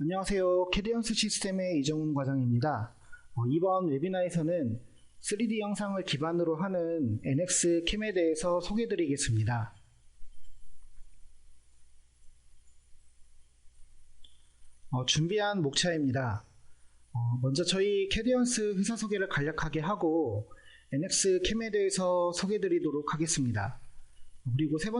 안녕하세요. 캐디언스 시스템의 이정훈 과장입니다. 이번 웨비나에서는 3D 영상을 기반으로 하는 NX 캠에 대해서 소개해드리겠습니다. 준비한 목차입니다. 먼저 저희 캐디언스 회사 소개를 간략하게 하고 NX 캠에 대해서 소개해드리도록 하겠습니다. 그리고 세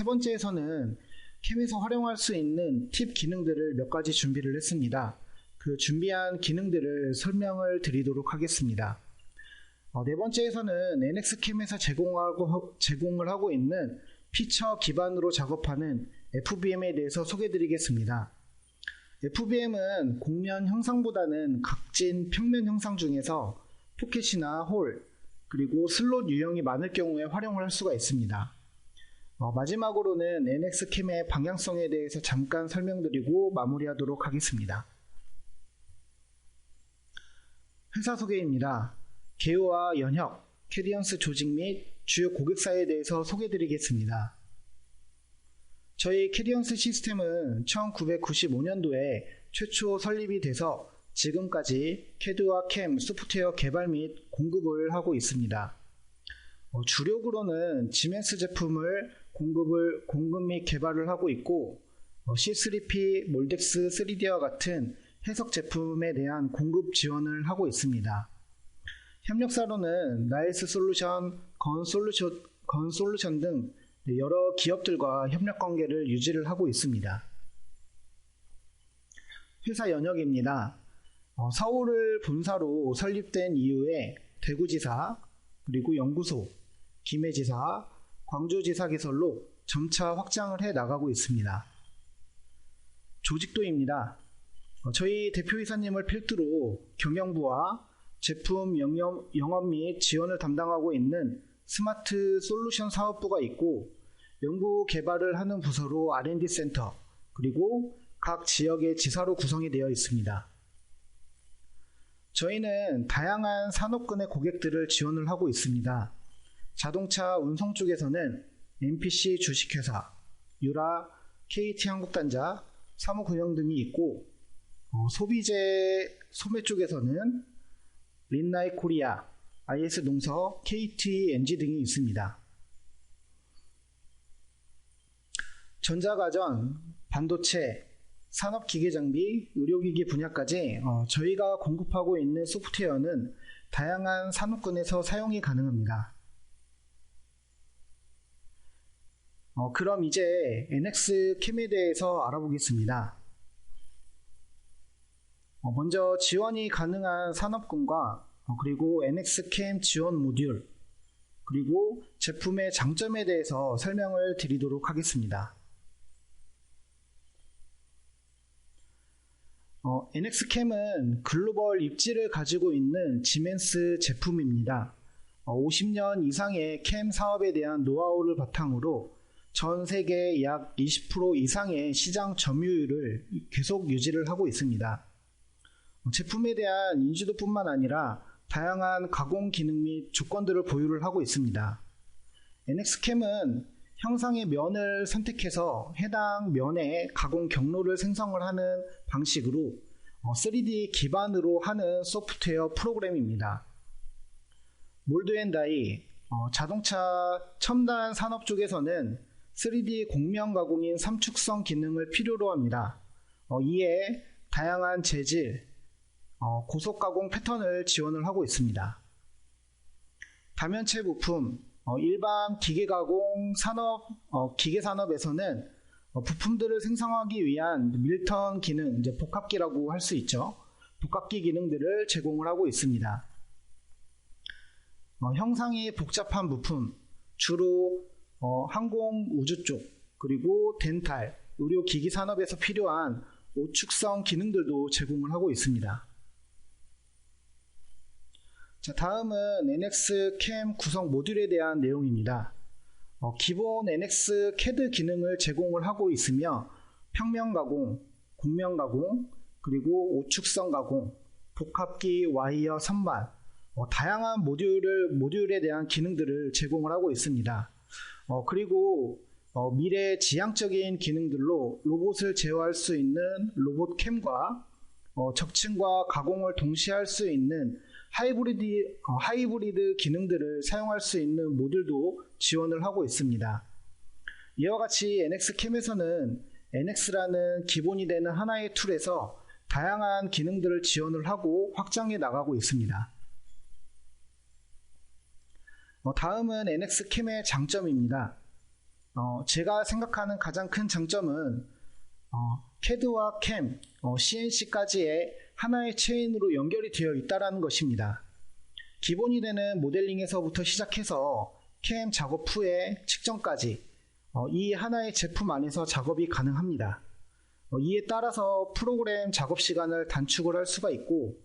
번째에서는 캠에서 활용할 수 있는 팁 기능들을 몇 가지 준비를 했습니다. 그 준비한 기능들을 설명을 드리도록 하겠습니다. 네 번째에서는 NX캠에서 제공을 하고 있는 피처 기반으로 작업하는 FBM에 대해서 소개해드리겠습니다. FBM은 곡면 형상보다는 각진 평면 형상 중에서 포켓이나 홀, 그리고 슬롯 유형이 많을 경우에 활용을 할 수가 있습니다. 마지막으로는 NX캠의 방향성에 대해서 잠깐 설명드리고 마무리하도록 하겠습니다. 회사 소개입니다. 개요와 연혁, 캐디언스 조직 및 주요 고객사에 대해서 소개드리겠습니다. 저희 캐디언스 시스템은 1995년도에 최초 설립이 돼서 지금까지 캐드와 캠 소프트웨어 개발 및 공급을 하고 있습니다. 주력으로는 지멘스 제품을 공급 및 개발을 하고 있고 C3P, 몰덱스 3D와 같은 해석 제품에 대한 공급 지원을 하고 있습니다. 협력사로는 나이스 솔루션, 건 솔루션 등 여러 기업들과 협력 관계를 유지를 하고 있습니다. 회사 연역입니다. 서울을 본사로 설립된 이후에 대구지사, 그리고 연구소, 김해지사, 광주지사 개설로 점차 확장을 해 나가고 있습니다. 조직도입니다. 저희 대표이사님을 필두로 경영부와 제품 영업 및 지원을 담당하고 있는 스마트 솔루션 사업부가 있고 연구 개발을 하는 부서로 R&D 센터, 그리고 각 지역의 지사로 구성이 되어 있습니다. 저희는 다양한 산업군의 고객들을 지원을 하고 있습니다. 자동차 운송 쪽에서는 MPC 주식회사, 유라, KT 한국단자, 사무금융 등이 있고 소비재 소매 쪽에서는 린나이 코리아, IS 농서, KT NG 등이 있습니다. 전자가전, 반도체, 산업기계장비, 의료기기 분야까지 저희가 공급하고 있는 소프트웨어는 다양한 산업군에서 사용이 가능합니다. 그럼 이제 NX캠에 대해서 알아보겠습니다. 먼저 지원이 가능한 산업군과 그리고 NX캠 지원 모듈, 그리고 제품의 장점에 대해서 설명을 드리도록 하겠습니다. NX캠은 글로벌 입지를 가지고 있는 지멘스 제품입니다. 50년 이상의 캠 사업에 대한 노하우를 바탕으로 전 세계 약 20% 이상의 시장 점유율을 계속 유지를 하고 있습니다. 제품에 대한 인지도뿐만 아니라 다양한 가공 기능 및 조건들을 보유를 하고 있습니다. NX캠은 형상의 면을 선택해서 해당 면의 가공 경로를 생성을 하는 방식으로 3D 기반으로 하는 소프트웨어 프로그램입니다. 몰드 앤 다이, 자동차 첨단 산업 쪽에서는 3D 곡면 가공인 삼축성 기능을 필요로 합니다. 이에 다양한 재질, 고속 가공 패턴을 지원을 하고 있습니다. 다면체 부품, 일반 기계 가공 산업, 기계 산업에서는 부품들을 생성하기 위한 밀턴 기능, 이제 복합기라고 할 수 있죠. 복합기 기능들을 제공을 하고 있습니다. 형상이 복잡한 부품, 주로 항공 우주 쪽, 그리고 덴탈, 의료기기 산업에서 필요한 오축성 기능들도 제공을 하고 있습니다. 자, 다음은 NX캠 구성 모듈에 대한 내용입니다. 기본 NX CAD 기능을 제공을 하고 있으며 평면 가공, 곡면 가공, 그리고 오축성 가공, 복합기 와이어 선반, 다양한 모듈에 대한 기능들을 제공을 하고 있습니다. 그리고 미래 지향적인 기능들로 로봇을 제어할 수 있는 로봇캠과 적층과 가공을 동시에 할 수 있는 하이브리드 기능들을 사용할 수 있는 모듈도 지원을 하고 있습니다. 이와 같이 NX캠에서는 NX라는 기본이 되는 하나의 툴에서 다양한 기능들을 지원을 하고 확장해 나가고 있습니다. 다음은 NX캠의 장점입니다. 제가 생각하는 가장 큰 장점은 CAD와 캠, CNC까지의 하나의 체인으로 연결이 되어 있다는 것입니다. 기본이 되는 모델링에서부터 시작해서 캠 작업 후에 측정까지 이 하나의 제품 안에서 작업이 가능합니다. 이에 따라서 프로그램 작업 시간을 단축을 할 수가 있고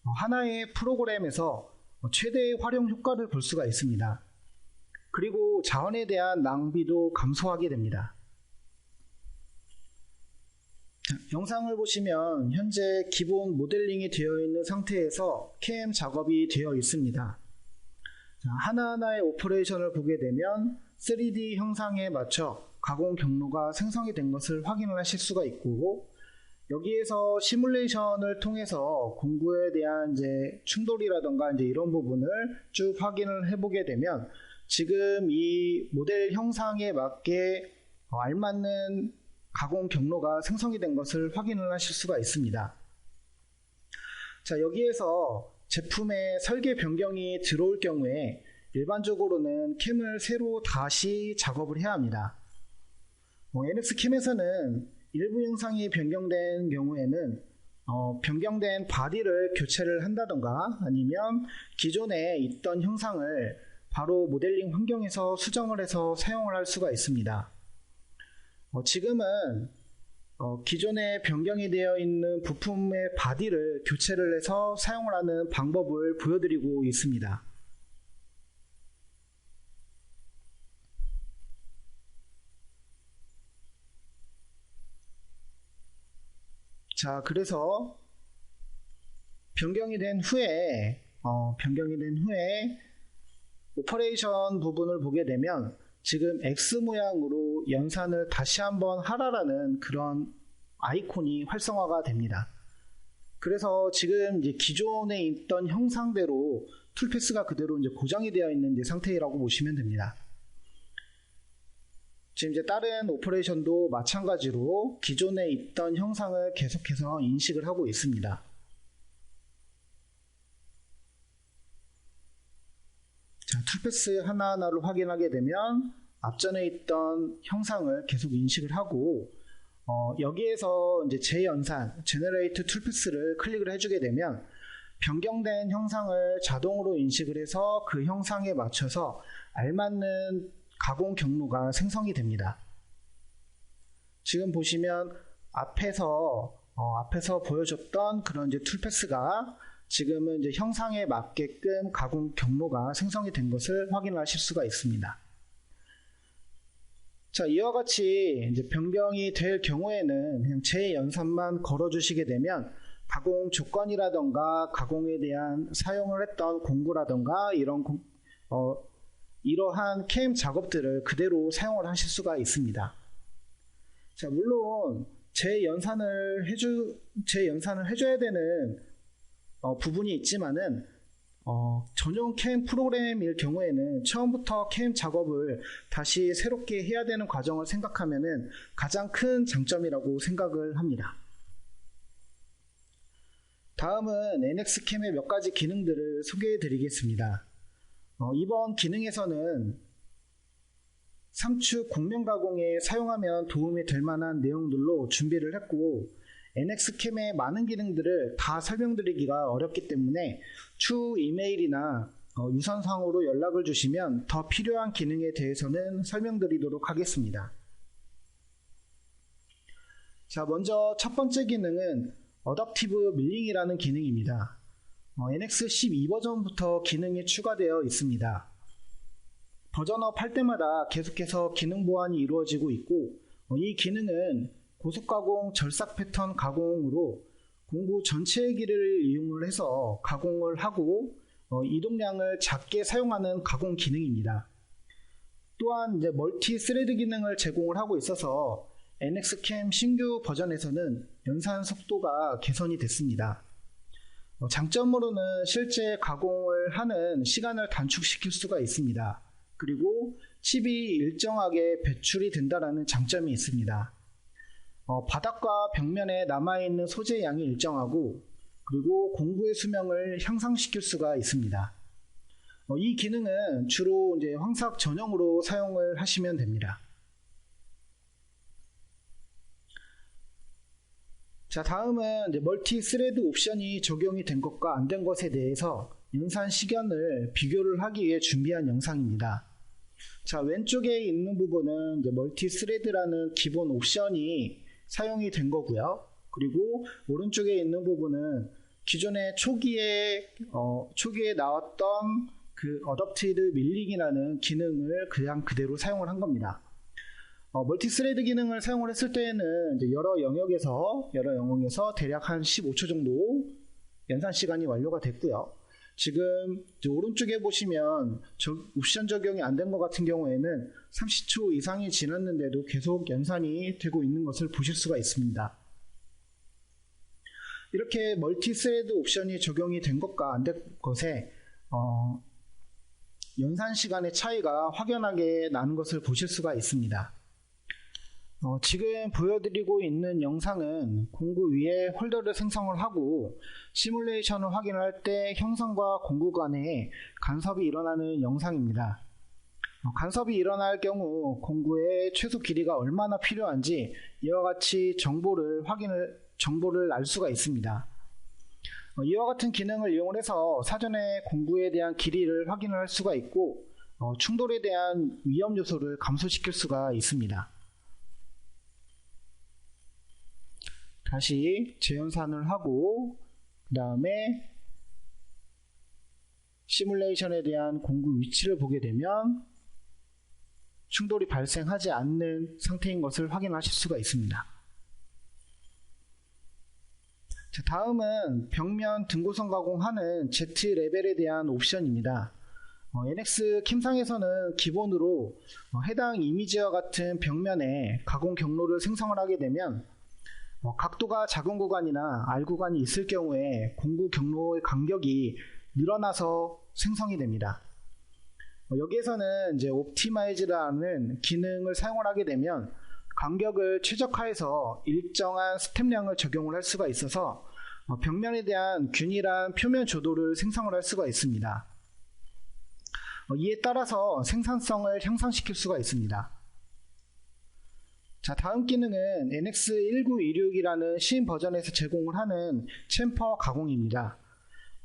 하나의 프로그램에서 최대의 활용 효과를 볼 수가 있습니다. 그리고 자원에 대한 낭비도 감소하게 됩니다. 영상을 보시면 현재 기본 모델링이 되어 있는 상태에서 캠 작업이 되어 있습니다. 하나하나의 오퍼레이션을 보게 되면 3D 형상에 맞춰 가공 경로가 생성이 된 것을 확인을 하실 수가 있고, 여기에서 시뮬레이션을 통해서 공구에 대한 충돌이라던가 이런 부분을 쭉 확인을 해보게 되면 지금 이 모델 형상에 맞게 알맞는 가공 경로가 생성이 된 것을 확인을 하실 수가 있습니다. 자, 여기에서 제품의 설계 변경이 들어올 경우에 일반적으로는 캠을 새로 다시 작업을 해야 합니다. NX캠에서는 일부 형상이 변경된 경우에는 변경된 바디를 교체를 한다던가 아니면 기존에 있던 형상을 바로 모델링 환경에서 수정을 해서 사용을 할 수가 있습니다. 지금은 기존에 변경이 되어 있는 부품의 바디를 교체를 해서 사용을 하는 방법을 보여드리고 있습니다. 자, 그래서 변경이 된 후에 오퍼레이션 부분을 보게 되면 지금 X 모양으로 연산을 다시 한번 하라라는 그런 아이콘이 활성화가 됩니다. 그래서 지금 기존에 있던 형상대로 툴패스가 그대로 고정이 되어 있는 상태라고 보시면 됩니다. 지금 다른 오퍼레이션도 마찬가지로 기존에 있던 형상을 계속해서 인식을 하고 있습니다. 자, 툴패스 하나하나를 확인하게 되면 앞전에 있던 형상을 계속 인식을 하고 여기에서 재연산, 제너레이트 툴패스를 클릭을 해주게 되면 변경된 형상을 자동으로 인식을 해서 그 형상에 맞춰서 알맞는 가공 경로가 생성이 됩니다. 지금 보시면 앞에서 보여줬던 그런 툴패스가 지금은 형상에 맞게끔 가공 경로가 생성이 된 것을 확인하실 수가 있습니다. 자, 이와 같이 변경이 될 경우에는 그냥 재연산만 걸어주시게 되면 가공 조건이라던가 가공에 대한 사용을 했던 공구라던가 이러한 캠 작업들을 그대로 사용을 하실 수가 있습니다. 자, 물론 재연산을 해줘야 되는 부분이 있지만은 전용 캠 프로그램일 경우에는 처음부터 캠 작업을 다시 새롭게 해야 되는 과정을 생각하면은 가장 큰 장점이라고 생각을 합니다. 다음은 NX캠의 몇 가지 기능들을 소개해 드리겠습니다. 이번 기능에서는 상추 곡면 가공에 사용하면 도움이 될 만한 내용들로 준비를 했고, NX캠의 많은 기능들을 다 설명드리기가 어렵기 때문에 추후 이메일이나 유선상으로 연락을 주시면 더 필요한 기능에 대해서는 설명드리도록 하겠습니다. 자, 먼저 첫 번째 기능은 어댑티브 밀링이라는 기능입니다. NX 12 버전부터 기능이 추가되어 있습니다. 버전업 할 때마다 계속해서 기능 보완이 이루어지고 있고, 이 기능은 고속가공 절삭 패턴 가공으로 공구 전체의 길이를 이용을 해서 가공을 하고 이동량을 작게 사용하는 가공 기능입니다. 또한 이제 멀티 스레드 기능을 제공을 하고 있어서 NXCam 신규 버전에서는 연산 속도가 개선이 됐습니다. 장점으로는 실제 가공을 하는 시간을 단축시킬 수가 있습니다. 그리고 칩이 일정하게 배출이 된다는 장점이 있습니다. 바닥과 벽면에 남아있는 소재 양이 일정하고 그리고 공구의 수명을 향상시킬 수가 있습니다. 이 기능은 주로 이제 황삭 전용으로 사용을 하시면 됩니다. 자, 다음은 이제 멀티 스레드 옵션이 적용이 된 것과 안 된 것에 대해서 연산 시간을 비교를 하기 위해 준비한 영상입니다. 자, 왼쪽에 있는 부분은 이제 멀티 스레드라는 기본 옵션이 사용이 된 거고요. 그리고 오른쪽에 있는 부분은 기존에 초기에 나왔던 그 어댑티드 밀링이라는 기능을 그냥 그대로 사용을 한 겁니다. 멀티 스레드 기능을 사용을 했을 때에는 이제 여러 영역에서 대략 한 15초 정도 연산 시간이 완료가 됐고요. 지금 오른쪽에 보시면 옵션 적용이 안 된 것 같은 경우에는 30초 이상이 지났는데도 계속 연산이 되고 있는 것을 보실 수가 있습니다. 이렇게 멀티 스레드 옵션이 적용이 된 것과 안 된 것에 연산 시간의 차이가 확연하게 나는 것을 보실 수가 있습니다. 지금 보여드리고 있는 영상은 공구 위에 홀더를 생성을 하고 시뮬레이션을 확인할 때 형상과 공구 간에 간섭이 일어나는 영상입니다. 간섭이 일어날 경우 공구의 최소 길이가 얼마나 필요한지 이와 같이 정보를 알 수가 있습니다. 이와 같은 기능을 이용해서 사전에 공구에 대한 길이를 확인을 할 수가 있고 충돌에 대한 위험 요소를 감소시킬 수가 있습니다. 다시 재연산을 하고 그 다음에 시뮬레이션에 대한 공구 위치를 보게 되면 충돌이 발생하지 않는 상태인 것을 확인하실 수가 있습니다. 자, 다음은 벽면 등고선 가공하는 Z 레벨에 대한 옵션입니다. NXCam상에서는 기본으로 해당 이미지와 같은 벽면에 가공 경로를 생성을 하게 되면 각도가 작은 구간이나 R 구간이 있을 경우에 공구 경로의 간격이 늘어나서 생성이 됩니다. 여기에서는 이제 옵티마이즈라는 기능을 사용을 하게 되면 간격을 최적화해서 일정한 스텝량을 적용을 할 수가 있어서 벽면에 대한 균일한 표면 조도를 생성을 할 수가 있습니다. 이에 따라서 생산성을 향상시킬 수가 있습니다. 자, 다음 기능은 NX1926이라는 신 버전에서 제공을 하는 챔퍼 가공입니다.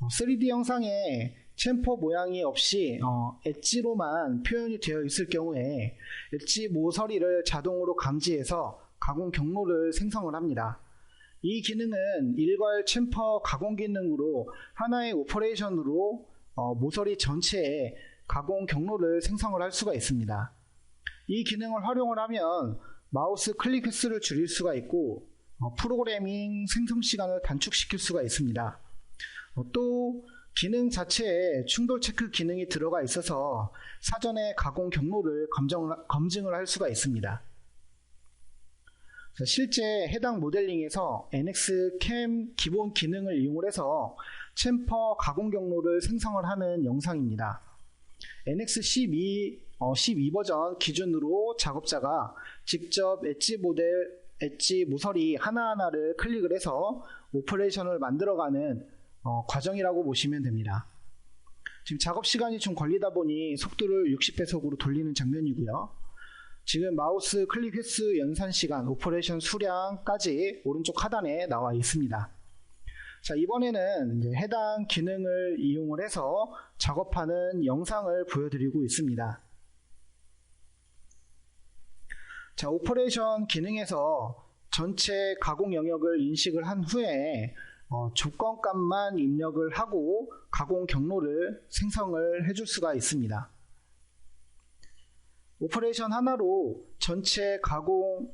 3D 영상에 챔퍼 모양이 없이 엣지로만 표현이 되어 있을 경우에 엣지 모서리를 자동으로 감지해서 가공 경로를 생성을 합니다. 이 기능은 일괄 챔퍼 가공 기능으로 하나의 오퍼레이션으로 모서리 전체에 가공 경로를 생성을 할 수가 있습니다. 이 기능을 활용을 하면 마우스 클릭 횟수를 줄일 수가 있고 프로그래밍 생성 시간을 단축시킬 수가 있습니다. 또 기능 자체에 충돌 체크 기능이 들어가 있어서 사전에 가공 경로를 검증을 할 수가 있습니다. 실제 해당 모델링에서 NXCam 기본 기능을 이용해서 챔퍼 가공 경로를 생성을 하는 영상입니다. NX12 버전 기준으로 작업자가 직접 엣지 모서리 하나하나를 클릭을 해서 오퍼레이션을 만들어가는 과정이라고 보시면 됩니다. 지금 작업 시간이 좀 걸리다 보니 속도를 60배속으로 돌리는 장면이고요. 지금 마우스 클릭 횟수, 연산 시간, 오퍼레이션 수량까지 오른쪽 하단에 나와 있습니다. 자, 이번에는 이제 해당 기능을 이용을 해서 작업하는 영상을 보여드리고 있습니다. 자, 오퍼레이션 기능에서 전체 가공 영역을 인식을 한 후에 조건값만 입력을 하고 가공 경로를 생성을 해줄 수가 있습니다. 오퍼레이션 하나로 전체 가공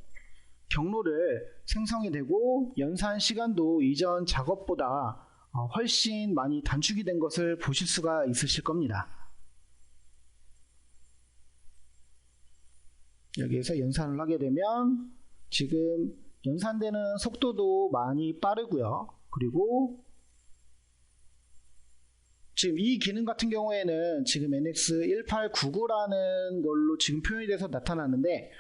경로를 생성이 되고 연산 시간도 이전 작업보다 훨씬 많이 단축이 된 것을 보실 수가 있으실 겁니다. 여기에서 연산을 하게 되면 지금 연산되는 속도도 많이 빠르고요. 그리고 지금 이 기능 같은 경우에는 지금 NX1899라는 걸로 지금 표현이 돼서 나타나는데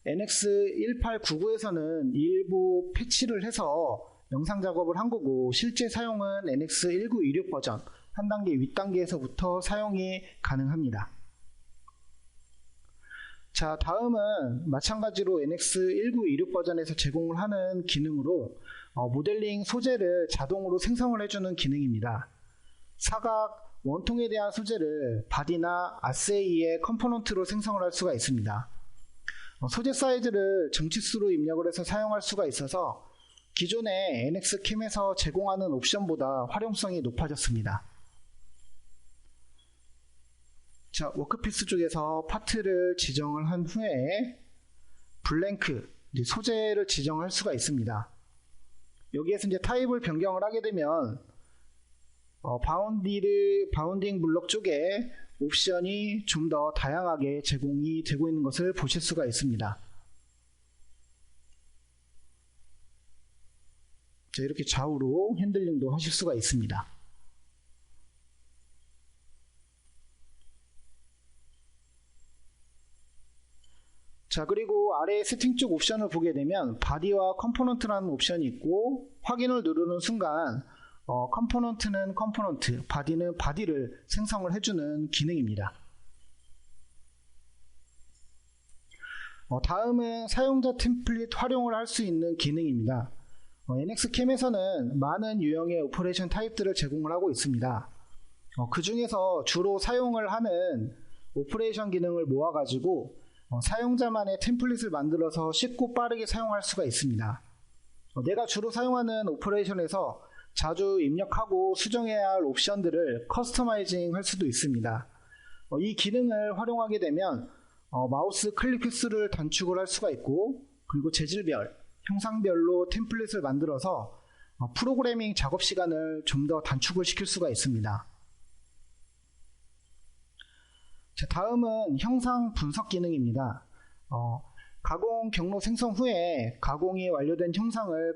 NX1899에서는 일부 패치를 해서 영상 작업을 한 거고, 실제 사용은 NX1926 버전 한 단계 윗단계에서부터 사용이 가능합니다. 자, 다음은 마찬가지로 NX1926 버전에서 제공을 하는 기능으로 모델링 소재를 자동으로 생성을 해주는 기능입니다. 사각 원통에 대한 소재를 바디나 아세이의 컴포넌트로 생성을 할 수가 있습니다. 소재 사이즈를 정치수로 입력을 해서 사용할 수가 있어서 기존의 NXCAM에서 제공하는 옵션보다 활용성이 높아졌습니다. 자, 워크피스 쪽에서 파트를 지정을 한 후에 블랭크, 소재를 지정할 수가 있습니다. 여기에서 이제 타입을 변경을 하게 되면 바운딩 블록 쪽에 옵션이 좀 더 다양하게 제공이 되고 있는 것을 보실 수가 있습니다. 자, 이렇게 좌우로 핸들링도 하실 수가 있습니다. 자, 그리고 아래 세팅 쪽 옵션을 보게 되면 바디와 컴포넌트라는 옵션이 있고, 확인을 누르는 순간 컴포넌트는 컴포넌트, 바디는 바디를 생성을 해주는 기능입니다. 다음은 사용자 템플릿 활용을 할 수 있는 기능입니다. NXCAM에서는 많은 유형의 오퍼레이션 타입들을 제공을 하고 있습니다. 그 중에서 주로 사용을 하는 오퍼레이션 기능을 모아가지고 사용자만의 템플릿을 만들어서 쉽고 빠르게 사용할 수가 있습니다. 내가 주로 사용하는 오퍼레이션에서 자주 입력하고 수정해야 할 옵션들을 커스터마이징 할 수도 있습니다. 이 기능을 활용하게 되면 마우스 클릭 횟수를 단축을 할 수가 있고, 그리고 재질별, 형상별로 템플릿을 만들어서 프로그래밍 작업 시간을 좀 더 단축을 시킬 수가 있습니다. 자, 다음은 형상 분석 기능입니다. 가공 경로 생성 후에 가공이 완료된 형상을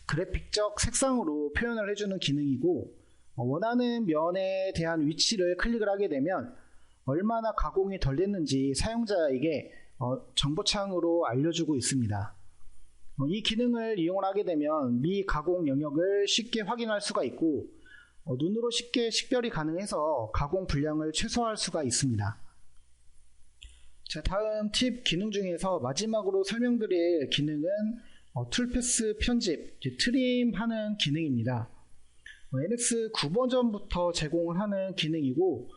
그래픽적 색상으로 표현을 해주는 기능이고, 원하는 면에 대한 위치를 클릭을 하게 되면 얼마나 가공이 덜 됐는지 사용자에게 정보창으로 알려주고 있습니다. 이 기능을 이용을 하게 되면 미가공 영역을 쉽게 확인할 수가 있고, 눈으로 쉽게 식별이 가능해서 가공 분량을 최소화할 수가 있습니다. 자, 다음 팁 기능 중에서 마지막으로 설명드릴 기능은 툴패스 편집, 트림하는 기능입니다. NX 9버전부터 제공을 하는 기능이고,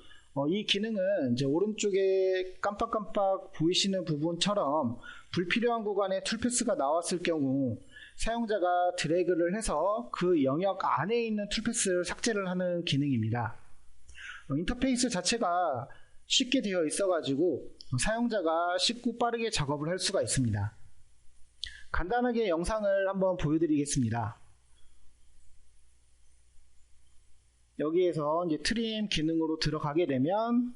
이 기능은 이제 오른쪽에 깜빡깜빡 보이시는 부분처럼 불필요한 구간에 툴패스가 나왔을 경우 사용자가 드래그를 해서 그 영역 안에 있는 툴패스를 삭제를 하는 기능입니다. 인터페이스 자체가 쉽게 되어 있어가지고 사용자가 쉽고 빠르게 작업을 할 수가 있습니다. 간단하게 영상을 한번 보여드리겠습니다. 여기에서 이제 트림 기능으로 들어가게 되면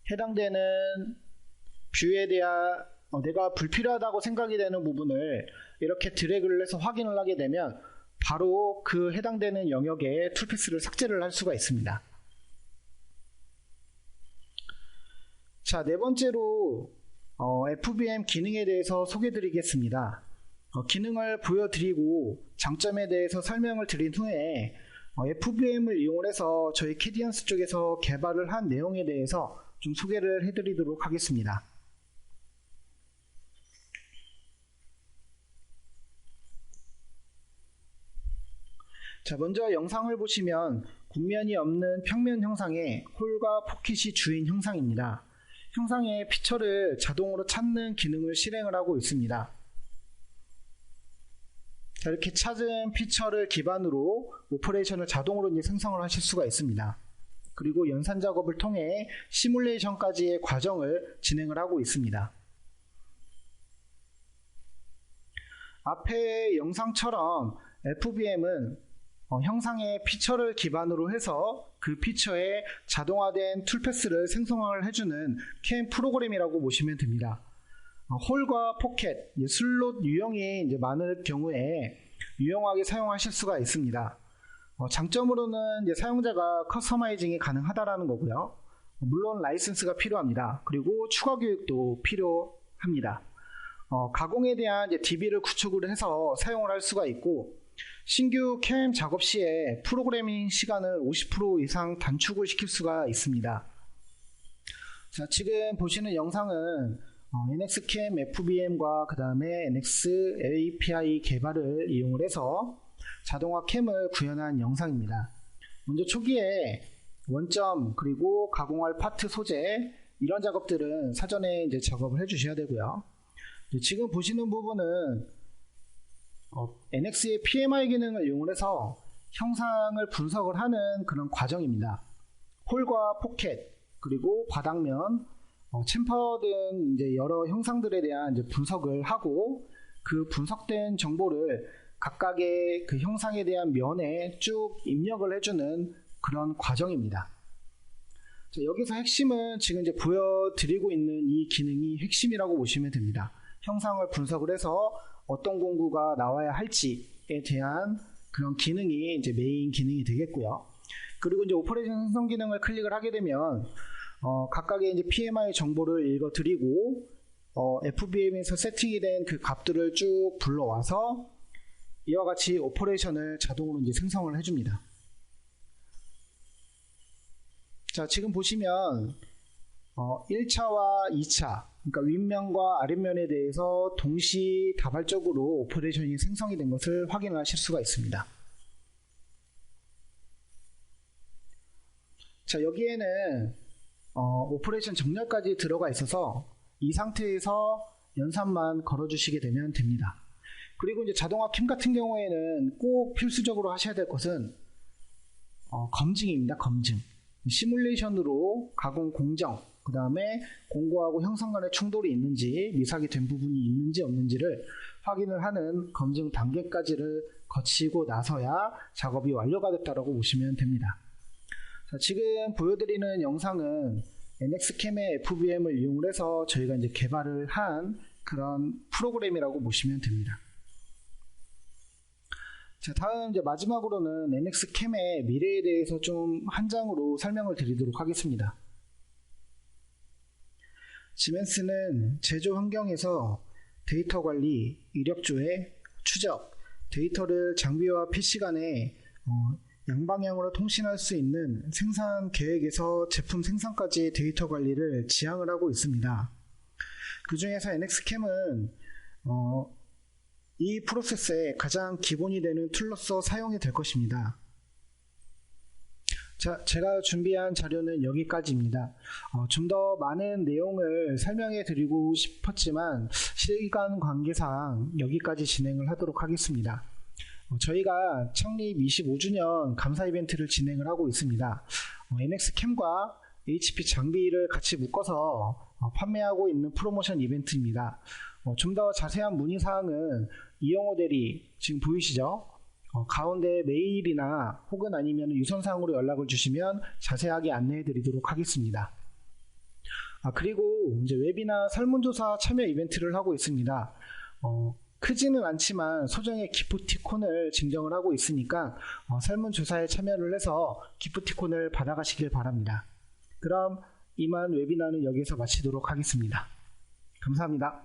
해당되는 뷰에 대한 내가 불필요하다고 생각이 되는 부분을 이렇게 드래그를 해서 확인을 하게 되면 바로 그 해당되는 영역에 툴패스를 삭제를 할 수가 있습니다. 자, 네 번째로 FBM 기능에 대해서 소개해 드리겠습니다. 기능을 보여드리고 장점에 대해서 설명을 드린 후에 FBM을 이용해서 저희 캐디언스 쪽에서 개발을 한 내용에 대해서 좀 소개를 해드리도록 하겠습니다. 자, 먼저 영상을 보시면 곡면이 없는 평면 형상에 홀과 포켓이 주인 형상입니다. 형상의 피처를 자동으로 찾는 기능을 실행을 하고 있습니다. 자, 이렇게 찾은 피처를 기반으로 오퍼레이션을 자동으로 이제 생성을 하실 수가 있습니다. 그리고 연산 작업을 통해 시뮬레이션까지의 과정을 진행을 하고 있습니다. 앞의 영상처럼 FBM은 형상의 피처를 기반으로 해서 그 피처에 자동화된 툴패스를 생성을 해주는 캠 프로그램이라고 보시면 됩니다. 홀과 포켓, 슬롯 유형이 이제 많을 경우에 유용하게 사용하실 수가 있습니다. 장점으로는 이제 사용자가 커스터마이징이 가능하다라는 거고요. 물론 라이선스가 필요합니다. 그리고 추가 교육도 필요합니다. 가공에 대한 이제 DB를 구축을 해서 사용을 할 수가 있고, 신규 캠 작업 시에 프로그래밍 시간을 50% 이상 단축을 시킬 수가 있습니다. 자, 지금 보시는 영상은 NXCam FBM과 그 다음에 NX API 개발을 이용을 해서 자동화 캠을 구현한 영상입니다. 먼저 초기에 원점 그리고 가공할 파트 소재 이런 작업들은 사전에 이제 작업을 해 주셔야 되고요. 지금 보시는 부분은 NX의 PMI 기능을 이용해서 형상을 분석을 하는 그런 과정입니다. 홀과 포켓 그리고 바닥면, 챔퍼 등 이제 여러 형상들에 대한 이제 분석을 하고, 그 분석된 정보를 각각의 그 형상에 대한 면에 쭉 입력을 해주는 그런 과정입니다. 자, 여기서 핵심은 지금 이제 보여드리고 있는 이 기능이 핵심이라고 보시면 됩니다. 형상을 분석을 해서 어떤 공구가 나와야 할지에 대한 그런 기능이 이제 메인 기능이 되겠고요. 그리고 이제 오퍼레이션 생성 기능을 클릭을 하게 되면 각각의 이제 PMI 정보를 읽어드리고 FBM에서 세팅이 된 그 값들을 쭉 불러와서 이와 같이 오퍼레이션을 자동으로 이제 생성을 해줍니다. 자, 지금 보시면 1차와 2차, 그러니까 윗면과 아랫면에 대해서 동시다발적으로 오퍼레이션이 생성이 된 것을 확인을 하실 수가 있습니다. 자, 여기에는 오퍼레이션 정렬까지 들어가 있어서 이 상태에서 연산만 걸어주시게 되면 됩니다. 그리고 이제 자동화 캠 같은 경우에는 꼭 필수적으로 하셔야 될 것은 검증입니다. 검증. 시뮬레이션으로 가공 공정, 그 다음에 공구하고 형상 간의 충돌이 있는지, 미삭이 된 부분이 있는지 없는지를 확인을 하는 검증 단계까지를 거치고 나서야 작업이 완료가 됐다고 보시면 됩니다. 자, 지금 보여드리는 영상은 NXCam의 FBM을 이용을 해서 저희가 이제 개발을 한 그런 프로그램이라고 보시면 됩니다. 자, 다음 이제 마지막으로는 NXCam의 미래에 대해서 좀 한 장으로 설명을 드리도록 하겠습니다. 지멘스는 제조 환경에서 데이터 관리, 이력 조회, 추적, 데이터를 장비와 PC 간에 양방향으로 통신할 수 있는 생산 계획에서 제품 생산까지 데이터 관리를 지향을 하고 있습니다. 그 중에서 NXCam은 이 프로세스의 가장 기본이 되는 툴로서 사용이 될 것입니다. 자, 제가 준비한 자료는 여기까지입니다. 좀 더 많은 내용을 설명해 드리고 싶었지만 시간 관계상 여기까지 진행을 하도록 하겠습니다. 저희가 창립 25주년 감사 이벤트를 진행을 하고 있습니다. NXCam과 HP 장비를 같이 묶어서 판매하고 있는 프로모션 이벤트입니다. 좀 더 자세한 문의사항은 이영호 대리 지금 보이시죠? 가운데 메일이나 혹은 아니면 유선상으로 연락을 주시면 자세하게 안내해 드리도록 하겠습니다. 그리고 이제 웹이나 설문조사 참여 이벤트를 하고 있습니다. 크지는 않지만 소정의 기프티콘을 증정을 하고 있으니까 설문조사에 참여를 해서 기프티콘을 받아가시길 바랍니다. 그럼 이만 웨비나는 여기서 마치도록 하겠습니다. 감사합니다.